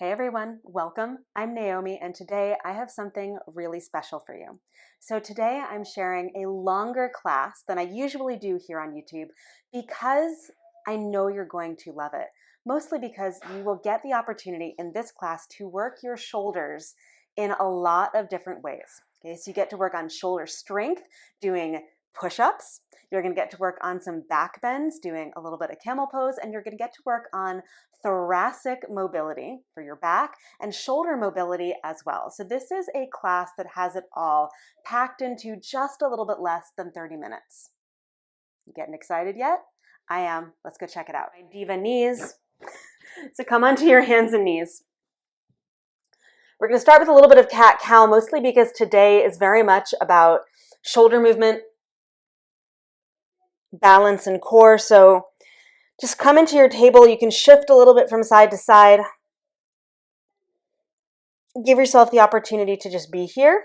Hey everyone, welcome. I'm Naomi, and today I have something really special for you. So today I'm sharing a longer class than I usually do here on YouTube because I know you're going to love it. Mostly because you will get the opportunity in this class to work your shoulders in a lot of different ways. Okay, so you get to work on shoulder strength, doing push-ups. You're going to get to work on some back bends, doing a little bit of camel pose, and you're going to get to work on thoracic mobility for your back and shoulder mobility as well. So this is a class that has it all packed into just a little bit less than 30 minutes. You getting excited yet? I am. Let's go check it out. My diva knees. So come onto your hands and knees. We're going to start with a little bit of cat-cow, mostly because today is very much about shoulder movement, balance, and core. So just come into your table. You can shift a little bit from side to side. Give yourself the opportunity to just be here.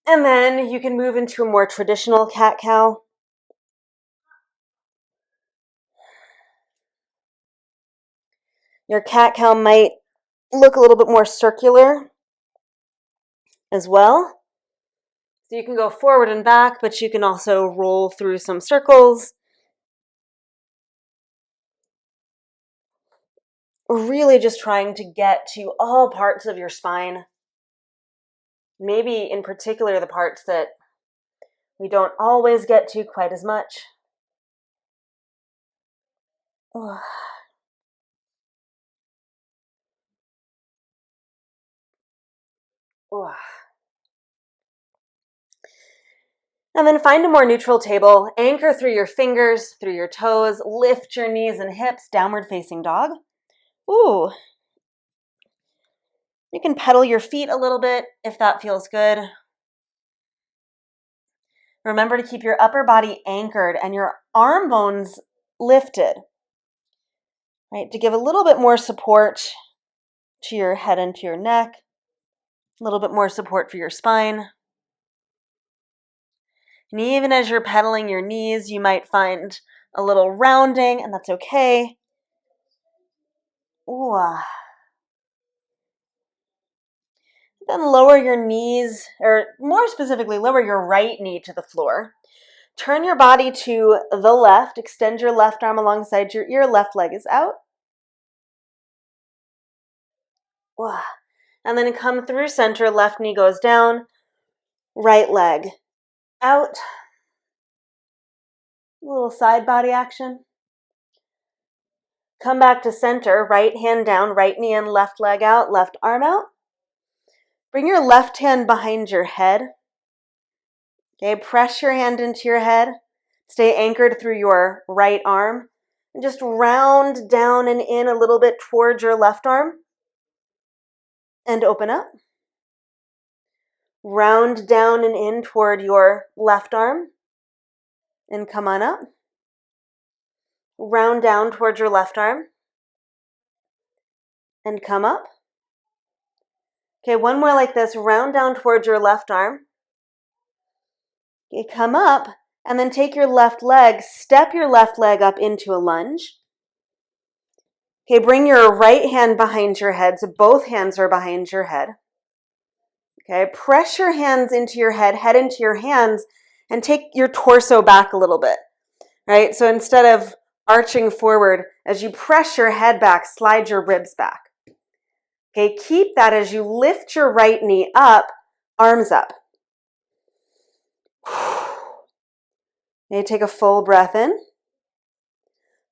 And then you can move into a more traditional cat-cow. Your cat-cow might look a little bit more circular as well. So you can go forward and back, but you can also roll through some circles. Really just trying to get to all parts of your spine. Maybe in particular the parts that we don't always get to quite as much. And then find a more neutral table. Anchor through your fingers, through your toes. Lift your knees and hips, downward facing dog. Ooh. You can pedal your feet a little bit if that feels good. Remember to keep your upper body anchored and your arm bones lifted, right? To give a little bit more support to your head and to your neck, a little bit more support for your spine. And even as you're pedaling your knees, you might find a little rounding, and that's okay. Ooh. Then lower your knees, or more specifically, lower your right knee to the floor. Turn your body to the left. Extend your left arm alongside your ear. Left leg is out. And then come through center. Left knee goes down. Right leg out. A little side body action. Come back to center. Right hand down. Right knee in. Left leg out. Left arm out. Bring your left hand behind your head. Okay, press your hand into your head. Stay anchored through your right arm. And just round down and in a little bit towards your left arm. And open up. Round down and in toward your left arm. And come on up. Round down towards your left arm. And come up. Okay, one more like this. Round down towards your left arm. Okay, come up. And then take your left leg, step your left leg up into a lunge. Okay, bring your right hand behind your head, so both hands are behind your head. Okay, press your hands into your head into your hands, and take your torso back a little bit, right? So instead of arching forward, as you press your head back, slide your ribs back. Okay, keep that as you lift your right knee up, arms up. Okay, take a full breath in.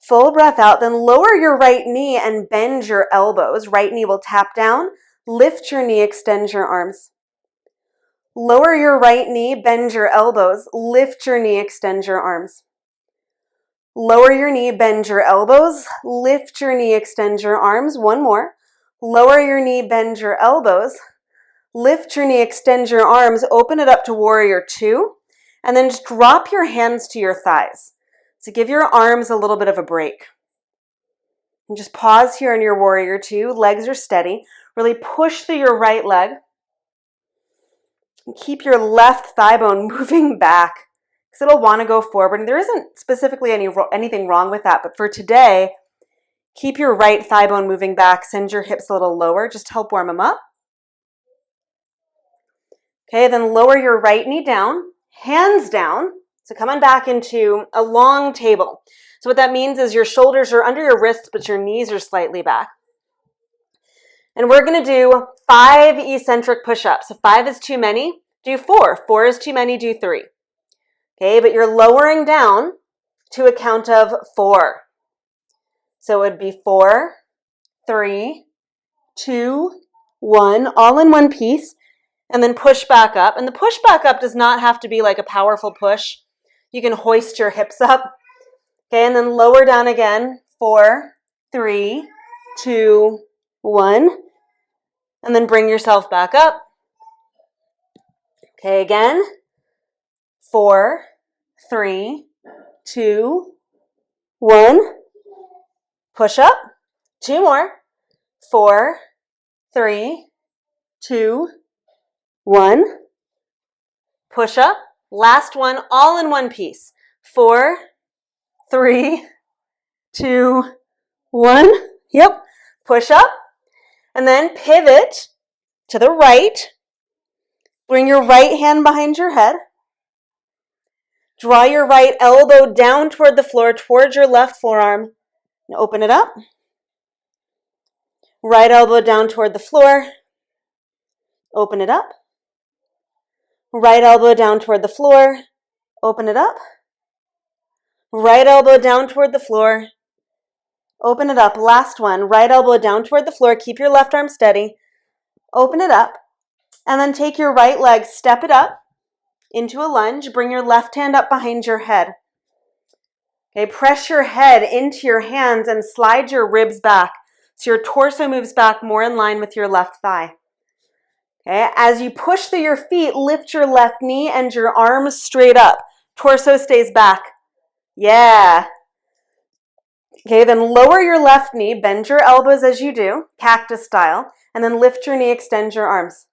Full breath out, then lower your right knee and bend your elbows. Right knee will tap down. Lift your knee, extend your arms. Lower your right knee, bend your elbows. Lift your knee, extend your arms. Lower your knee, bend your elbows. Lift your knee, extend your arms. One more. Lower your knee, bend your elbows. Lift your knee, extend your arms. Open it up to warrior two. And then just drop your hands to your thighs. So give your arms a little bit of a break. And just pause here in your warrior two. Legs are steady. Really push through your right leg. And keep your left thigh bone moving back because it'll want to go forward. And there isn't specifically anything wrong with that. But for today, Keep your right thigh bone moving back. Send your hips a little lower. Just help warm them up. Okay, then lower your right knee down, hands down. So come on back into a long table. So what that means is your shoulders are under your wrists, but your knees are slightly back. And we're going to do 5 eccentric push-ups. If 5 is too many, do 4. 4 is too many, do 3. Okay, but you're lowering down to a count of 4. So it would be 4, 3, 2, 1, all in one piece, and then push back up. And the push back up does not have to be like a powerful push. You can hoist your hips up. Okay, and then lower down again. 4, 3, 2, 1. And then bring yourself back up. Okay, again. 4, 3, 2, 1. Push up. 2 more. 4, 3, 2, 1. Push up. Last one, all in one piece. 4, 3, 2, 1. Yep. Push up. And then pivot to the right. Bring your right hand behind your head. Draw your right elbow down toward the floor, towards your left forearm. And open it up. Right elbow down toward the floor. Open it up. Right elbow down toward the floor. Open it up. Right elbow down toward the floor. Open it up. Last one. Right elbow down toward the floor. Keep your left arm steady. Open it up. And then take your right leg, step it up into a lunge. Bring your left hand up behind your head. Okay, press your head into your hands and slide your ribs back so your torso moves back more in line with your left thigh. Okay, as you push through your feet, lift your left knee and your arms straight up. Torso stays back. Yeah. Okay, then lower your left knee, bend your elbows as you do, cactus style, and then lift your knee, extend your arms.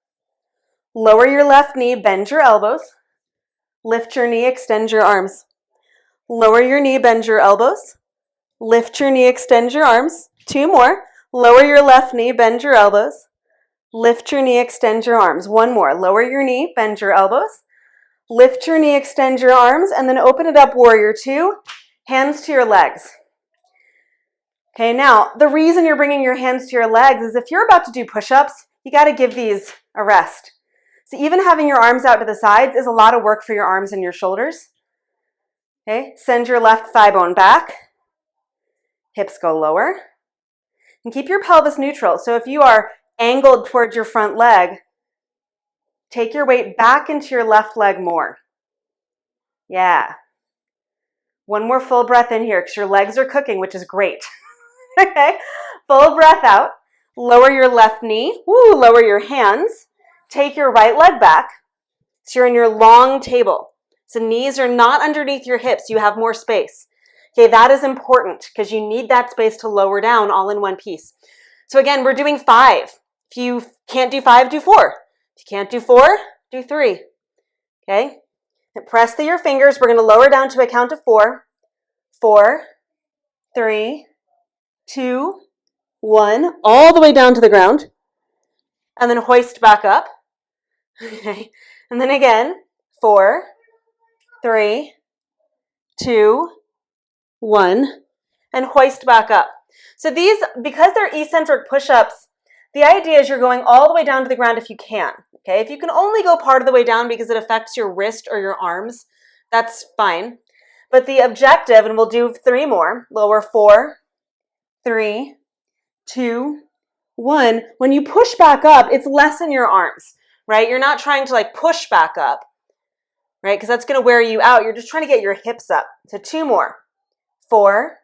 Lower your left knee, bend your elbows, lift your knee, extend your arms. Lower your knee, bend your elbows, lift your knee, extend your arms. 2 more. Lower your left knee, bend your elbows, lift your knee, extend your arms. 1 more. Lower your knee, bend your elbows, lift your knee, extend your arms, and then open it up, warrior 2, hands to your legs. Okay, now, the reason you're bringing your hands to your legs is if you're about to do push-ups, you got to give these a rest. So even having your arms out to the sides is a lot of work for your arms and your shoulders. Okay, send your left thigh bone back. Hips go lower. And keep your pelvis neutral. So if you are angled towards your front leg, take your weight back into your left leg more. Yeah. 1 more full breath in here because your legs are cooking, which is great. Okay, full breath out. Lower your left knee. Woo, lower your hands. Take your right leg back. So you're in your long table. So knees are not underneath your hips. You have more space. Okay, that is important because you need that space to lower down all in one piece. So again, we're doing 5. If you can't do 5, do 4. If you can't do 4, do 3. Okay, and press through your fingers. We're going to lower down to a count of 4. 4, 3, 2, 1, all the way down to the ground. And then hoist back up. Okay, and then again, 4, 3, 2, 1, and hoist back up. So these, because they're eccentric push-ups, the idea is you're going all the way down to the ground if you can. Okay, if you can only go part of the way down because it affects your wrist or your arms, that's fine. But the objective, and we'll do 3 more, lower 4, 3, 2, 1. When you push back up, it's less in your arms, right? You're not trying to like push back up, right? Because that's going to wear you out. You're just trying to get your hips up. So 2 more. 4,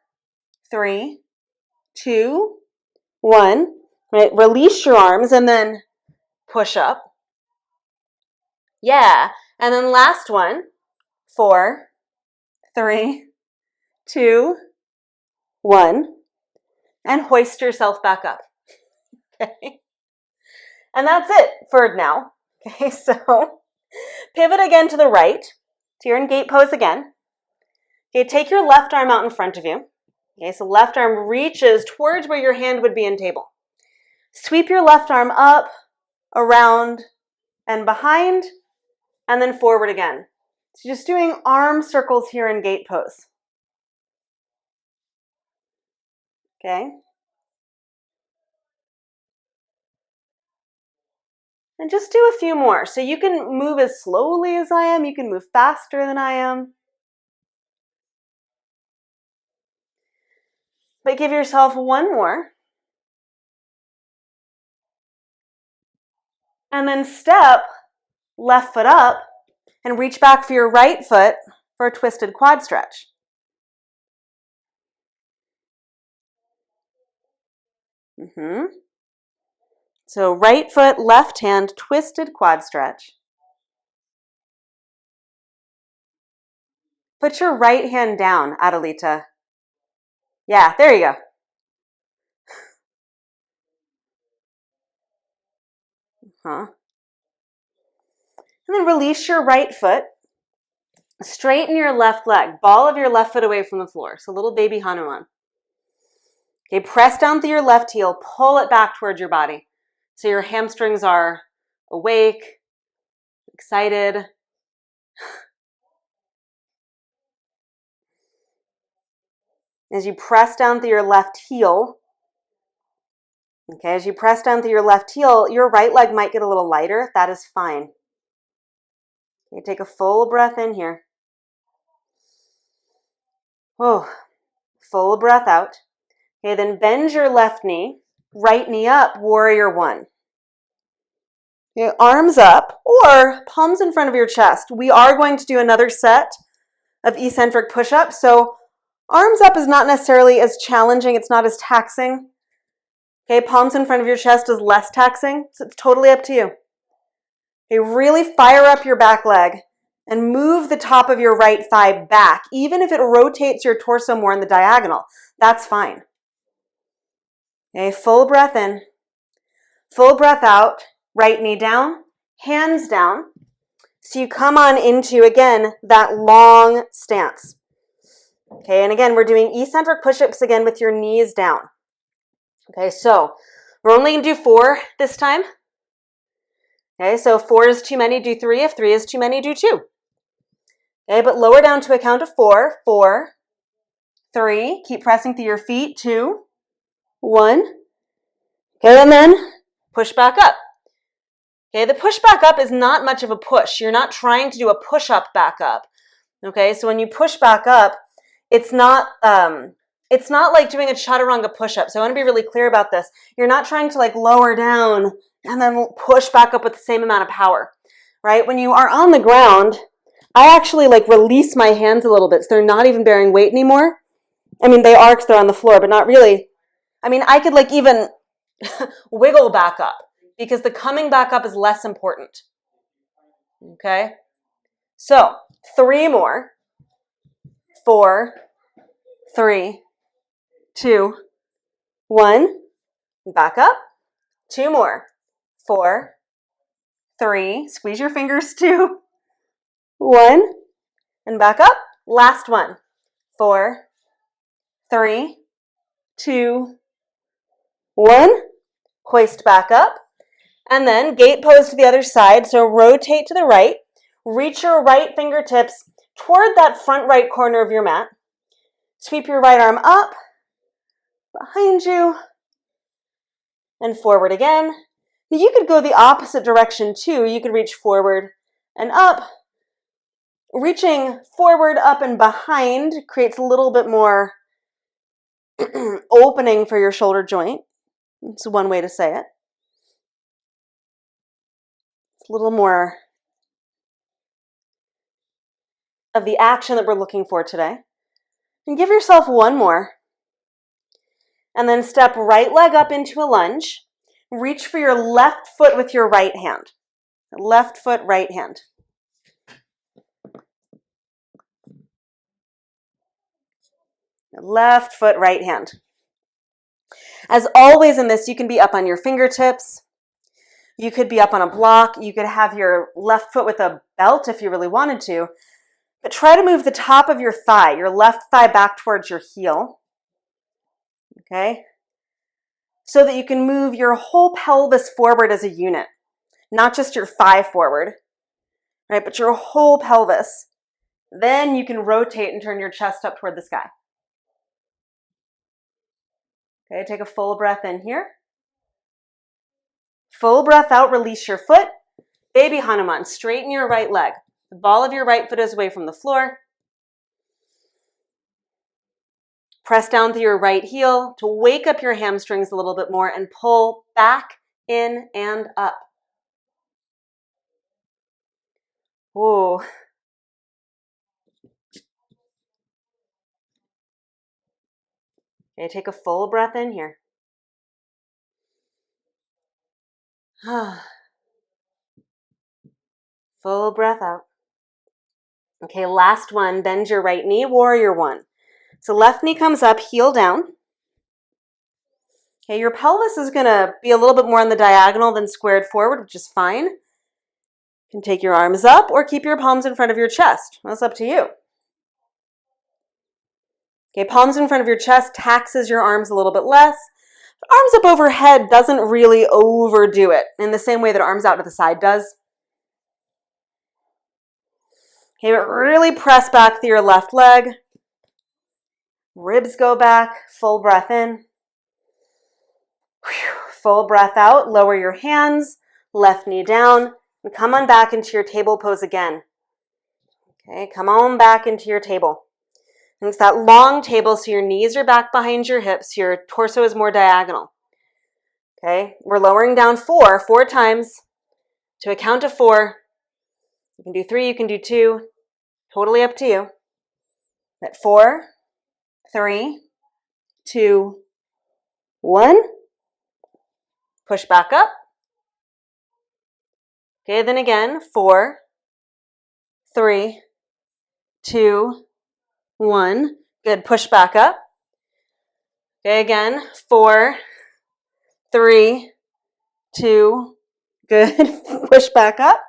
3, 2, 1. Right? Release your arms and then push up. Yeah. And then last one. 4, 3, 2, 1. And hoist yourself back up. Okay. And that's it for now. Okay, so pivot again to the right. So you're in gate pose again. Okay, take your left arm out in front of you. Okay, so left arm reaches towards where your hand would be in table. Sweep your left arm up, around, and behind, and then forward again. So just doing arm circles here in gate pose. Okay. And just do a few more. So you can move as slowly as I am. You can move faster than I am. But give yourself one more. And then step left foot up and reach back for your right foot for a twisted quad stretch. So right foot, left hand, twisted quad stretch. Put your right hand down, Adelita. Yeah, there you go. And then release your right foot. Straighten your left leg. Ball of your left foot away from the floor. So little baby Hanuman. Okay, press down through your left heel. Pull it back towards your body. So your hamstrings are awake, excited. As you press down through your left heel, as you press down through your left heel, your right leg might get a little lighter. That is fine. Okay, take a full breath in here. Oh, full breath out. Okay, then bend your left knee, right knee up, warrior one. Okay, arms up or palms in front of your chest. We are going to do another set of eccentric push-ups. So arms up is not necessarily as challenging. It's not as taxing. Okay, palms in front of your chest is less taxing. So it's totally up to you. Okay, really fire up your back leg and move the top of your right thigh back. Even if it rotates your torso more in the diagonal, that's fine. Okay, full breath in, full breath out, right knee down, hands down. So you come on into, again, that long stance. Okay, and again, we're doing eccentric push-ups again with your knees down. Okay, so we're only going to do 4 this time. Okay, so if 4 is too many, do 3. If 3 is too many, do 2. Okay, but lower down to a count of 4. 4, 3. Keep pressing through your feet. 2, 1. Okay, and then push back up. Okay, the push back up is not much of a push. You're not trying to do a push-up back up. Okay, so when you push back up, it's not like doing a chaturanga push-up. So I want to be really clear about this. You're not trying to like lower down and then push back up with the same amount of power, right? When you are on the ground, I actually like release my hands a little bit so they're not even bearing weight anymore. I mean, they are because they're on the floor, but not really. I mean, I could like even wiggle back up because the coming back up is less important. Okay? So 3 more. 4, 3, 2, 1. Back up. 2 more. 4, 3. Squeeze your fingers. 2, 1. And back up. Last one. 4, 3, 2, 1. Hoist back up. And then gate pose to the other side. So rotate to the right. Reach your right fingertips toward that front right corner of your mat. Sweep your right arm up, behind you, and forward again. You could go the opposite direction too. You could reach forward and up. Reaching forward, up, and behind creates a little bit more opening for your shoulder joint. It's one way to say it. It's a little more of the action that we're looking for today. And give yourself one more. And then step right leg up into a lunge. Reach for your left foot with your right hand. Left foot, right hand. Left foot, right hand. As always in this, you can be up on your fingertips. You could be up on a block. You could have your left foot with a belt if you really wanted to. But try to move the top of your thigh, your left thigh back towards your heel. okay? So that you can move your whole pelvis forward as a unit, not just your thigh forward, right? But your whole pelvis. Then you can rotate and turn your chest up toward the sky. Okay, take a full breath in here. Full breath out, release your foot. Baby Hanuman, straighten your right leg. The ball of your right foot is away from the floor. Press down through your right heel to wake up your hamstrings a little bit more and pull back, in, and up. Ooh. Okay, take a full breath in here. Full breath out. Okay, last one, bend your right knee, warrior one. So left knee comes up, heel down. Okay, your pelvis is gonna be a little bit more on the diagonal than squared forward, which is fine. You can take your arms up or keep your palms in front of your chest. That's up to you. Okay, palms in front of your chest taxes your arms a little bit less. Arms up overhead doesn't really overdo it in the same way that arms out to the side does. Okay, but really press back through your left leg. Ribs go back, full breath in. Full breath out, lower your hands, left knee down, and come on back into your table pose again. Okay, come on back into your table. And it's that long table, so your knees are back behind your hips, your torso is more diagonal. Okay, we're lowering down four times to a count of 4. You can do 3, you can do 2, totally up to you. At 4, 3, 2, 1. Push back up. Okay, then again, 4, 3, 2, 1. Good, push back up. Okay, again, 4, 3, 2, good, push back up.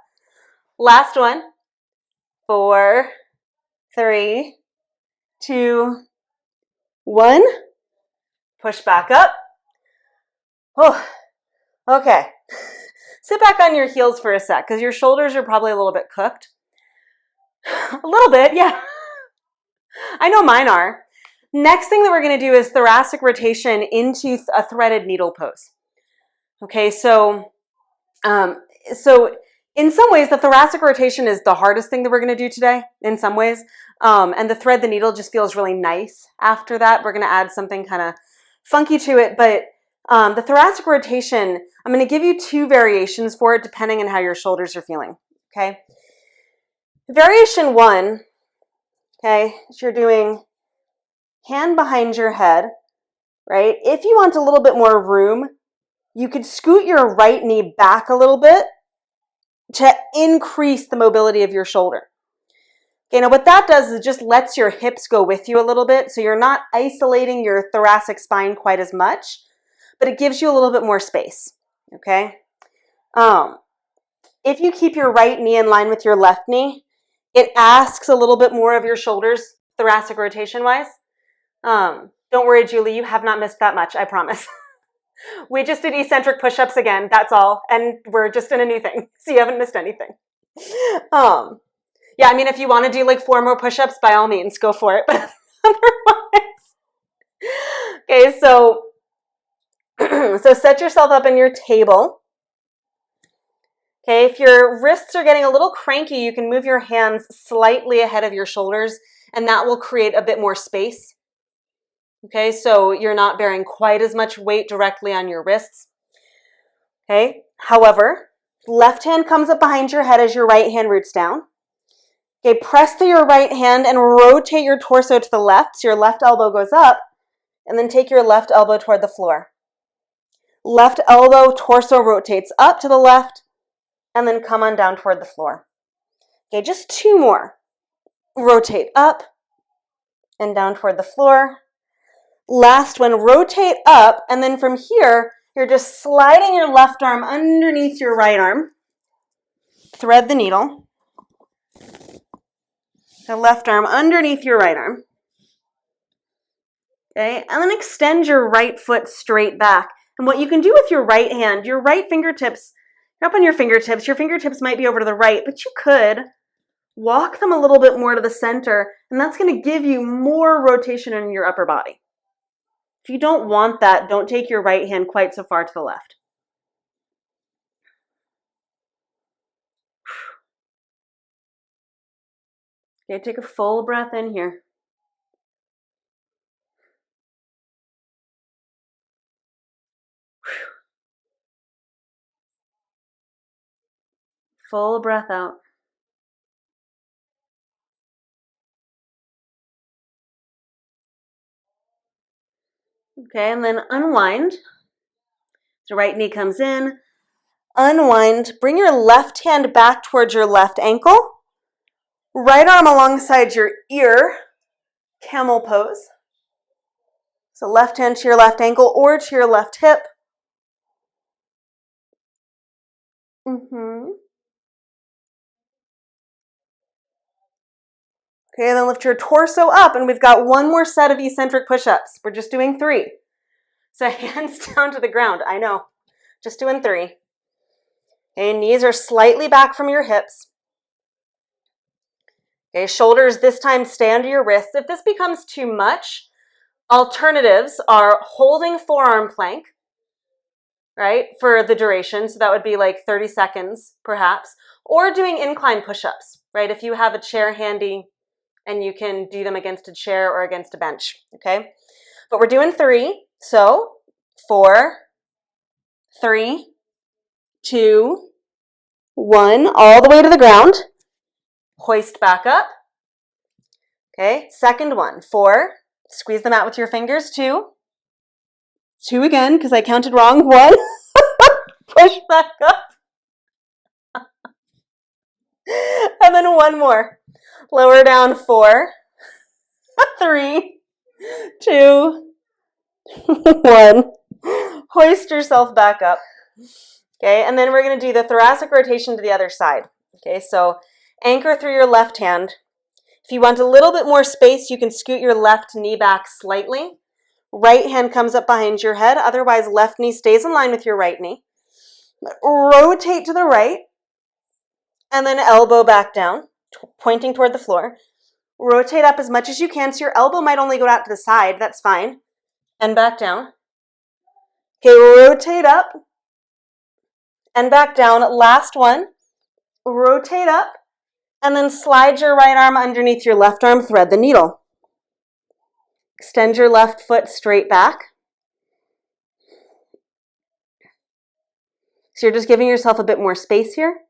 Last one, 4, 3, 2, 1. Push back up. Oh, okay. Sit back on your heels for a sec because your shoulders are probably a little bit cooked. A little bit, yeah. I know mine are. Next thing that we're going to do is thoracic rotation into a threaded needle pose. Okay, so in some ways, the thoracic rotation is the hardest thing that we're going to do today, in some ways. And the thread the needle just feels really nice after that. We're going to add something kind of funky to it. But the thoracic rotation, I'm going to give you 2 variations for it depending on how your shoulders are feeling. Okay. Variation 1, okay, is you're doing hand behind your head, right? If you want a little bit more room, you could scoot your right knee back a little bit to increase the mobility of your shoulder. Okay, now what that does is it just lets your hips go with you a little bit, so you're not isolating your thoracic spine quite as much, but it gives you a little bit more space, okay? If you keep your right knee in line with your left knee, it asks a little bit more of your shoulders, thoracic rotation-wise. Don't worry, Julie, you have not missed that much, I promise. We just did eccentric push-ups again, that's all, and we're just in a new thing, so you haven't missed anything. Yeah, I mean, if you want to do like 4 more push-ups, by all means, go for it, but otherwise. Okay, so set yourself up in your table. Okay, if your wrists are getting a little cranky, you can move your hands slightly ahead of your shoulders, and that will create a bit more space. Okay, so you're not bearing quite as much weight directly on your wrists. Okay, however, left hand comes up behind your head as your right hand roots down. Okay, press through your right hand and rotate your torso to the left, so your left elbow goes up, and then take your left elbow toward the floor. Left elbow, torso rotates up to the left, and then come on down toward the floor. Okay, just 2 more. Rotate up and down toward the floor. Last one, rotate up, and then from here, you're just sliding your left arm underneath your right arm. Thread the needle. The left arm underneath your right arm. Okay, and then extend your right foot straight back. And what you can do with your right hand, your right fingertips, you're up on your fingertips might be over to the right, but you could walk them a little bit more to the center, and that's going to give you more rotation in your upper body. If you don't want that, don't take your right hand quite so far to the left. Okay, take a full breath in here. Full breath out. Okay, and then unwind. The right knee comes in. Unwind. Bring your left hand back towards your left ankle. Right arm alongside your ear. Camel pose. So left hand to your left ankle or to your left hip. Okay, then lift your torso up, and we've got one more set of eccentric push-ups. We're just doing 3. So hands down to the ground. I know. Just doing 3. Okay, knees are slightly back from your hips. Okay, shoulders this time stay under your wrists. If this becomes too much, alternatives are holding forearm plank, right, for the duration. So that would be like 30 seconds, perhaps, or doing incline push-ups, right, if you have a chair handy and you can do them against a chair or against a bench, okay? But we're doing 3, so 4, 3, 2, 1, all the way to the ground. Hoist back up. Okay, second one, 4, squeeze them out with your fingers, 2, 2 again, because I counted wrong, 1, push back up. And then 1 more. Lower down, 4, 3, 2, 1. Hoist yourself back up. Okay, and then we're going to do the thoracic rotation to the other side. Okay, so anchor through your left hand. If you want a little bit more space, you can scoot your left knee back slightly. Right hand comes up behind your head. Otherwise, left knee stays in line with your right knee. Rotate to the right, and then elbow back down, pointing toward the floor. Rotate up as much as you can, so your elbow might only go out to the side. That's fine. And back down. Okay, rotate up and back down. Last one. Rotate up, and then slide your right arm underneath your left arm. Thread the needle. Extend your left foot straight back. So you're just giving yourself a bit more space here.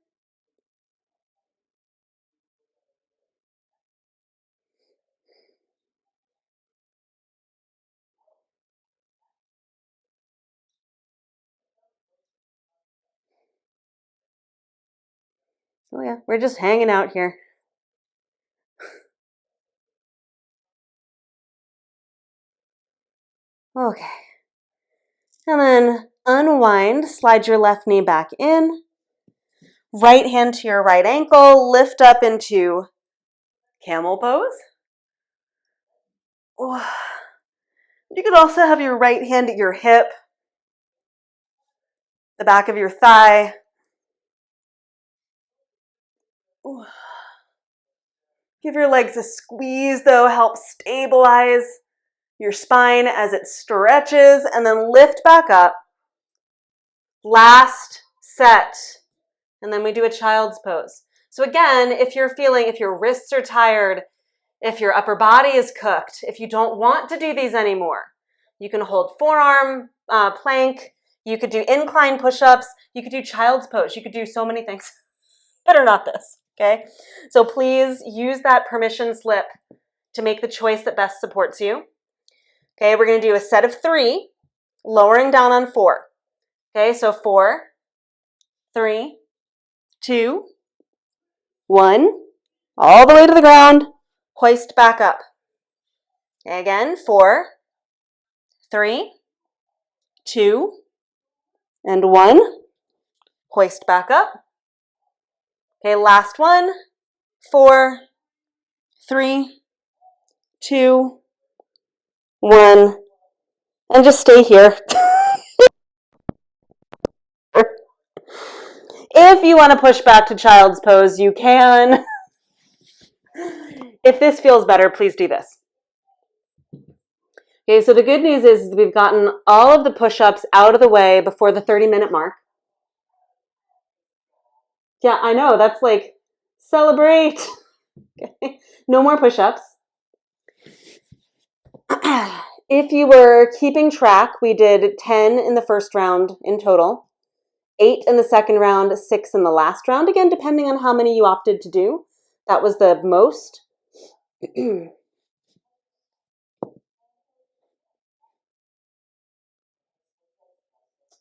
Oh yeah, we're just hanging out here. Okay. And then unwind, slide your left knee back in. Right hand to your right ankle, lift up into camel pose. You could also have your right hand at your hip, the back of your thigh. Give your legs a squeeze, though, help stabilize your spine as it stretches, and then lift back up. Last set, and then we do a child's pose. So again, if your wrists are tired, if your upper body is cooked, if you don't want to do these anymore, you can hold forearm plank, you could do incline push-ups, you could do child's pose, you could do so many things, but are not this, okay? So please use that permission slip to make the choice that best supports you. Okay, we're going to do a set of 3, lowering down on 4. Okay, so 4, 3, 2, 1, all the way to the ground, hoist back up. Okay, again, 4, 3, 2, and 1, hoist back up. Okay, last one, 4, 3, 2, 1, and just stay here. If you want to push back to child's pose, you can. If this feels better, please do this. Okay, so the good news is we've gotten all of the push-ups out of the way before the 30-minute mark. Yeah, I know, that's like, celebrate. Okay. No more push-ups. If you were keeping track, we did 10 in the first round in total, 8 in the second round, 6 in the last round. Again, depending on how many you opted to do. That was the most.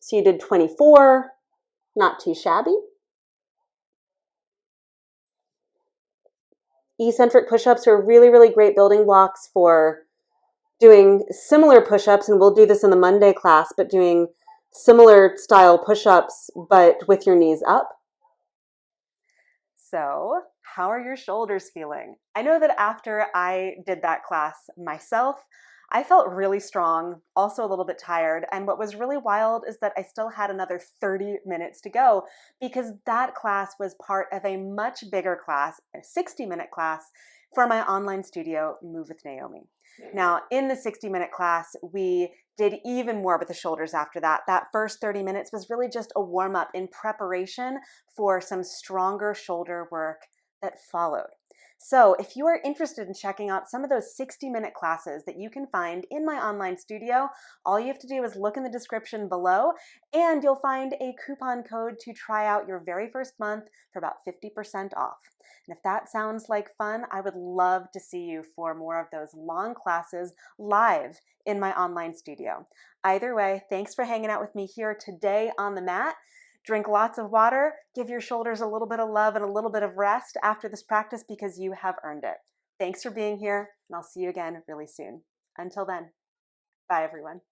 So you did 24, not too shabby. Eccentric push-ups are really, really great building blocks for doing similar push-ups, and we'll do this in the Monday class, but doing similar style push-ups, but with your knees up. So, how are your shoulders feeling? I know that after I did that class myself, I felt really strong, also a little bit tired, and what was really wild is that I still had another 30 minutes to go because that class was part of a much bigger class, a 60-minute class for my online studio, Move with Naomi. Now, in the 60-minute class, we did even more with the shoulders after that. That first 30 minutes was really just a warm-up in preparation for some stronger shoulder work that followed. So if you are interested in checking out some of those 60-minute classes that you can find in my online studio, all you have to do is look in the description below and you'll find a coupon code to try out your very first month for about 50% off. And if that sounds like fun, I would love to see you for more of those long classes live in my online studio. Either way, thanks for hanging out with me here today on the mat. Drink lots of water, give your shoulders a little bit of love and a little bit of rest after this practice because you have earned it. Thanks for being here, and I'll see you again really soon. Until then, bye everyone.